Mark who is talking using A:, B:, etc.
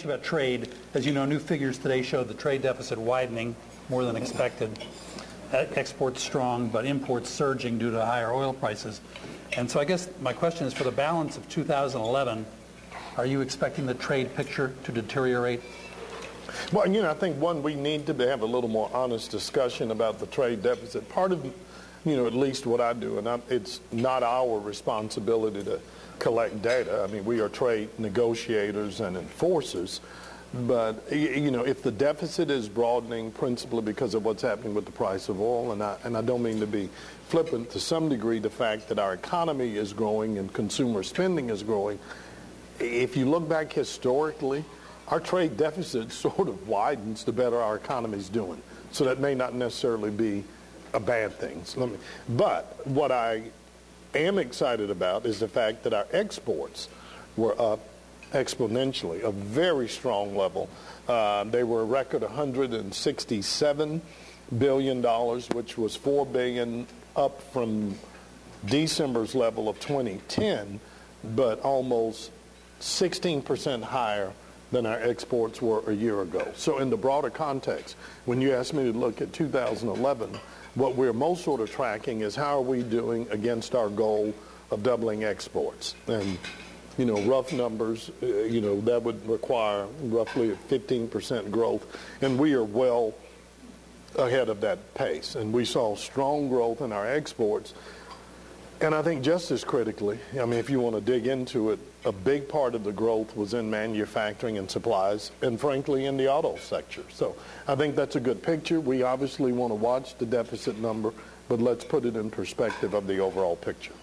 A: you about trade. As you know, new figures today show the trade deficit widening more than expected. Exports strong, but imports surging due to higher oil prices. And so I guess my question is, for the balance of 2011, are you expecting the trade picture to deteriorate?
B: Well, I think, one, we need to have a little more honest discussion about the trade deficit. Part of, at least what I do, and it's not our responsibility to collect data. I mean, we are trade negotiators and enforcers. But, if the deficit is broadening principally because of what's happening with the price of oil, and I don't mean to be flippant, to some degree, the fact that our economy is growing and consumer spending is growing, if you look back historically, our trade deficit sort of widens the better our economy is doing. So that may not necessarily be a bad thing. But what I am excited about is the fact that our exports were up exponentially, a very strong level. They were a record $167 billion, which was $4 billion up from December's level of 2010, but almost 16% higher than our exports were a year ago. So in the broader context, when you ask me to look at 2011, what we're most sort of tracking is how are we doing against our goal of doubling exports. And rough numbers, that would require roughly a 15% growth, and we are well ahead of that pace. And we saw strong growth in our exports. And I think just as critically, if you want to dig into it, a big part of the growth was in manufacturing and supplies, and frankly in the auto sector. So I think that's a good picture. We obviously want to watch the deficit number, but let's put it in perspective of the overall picture.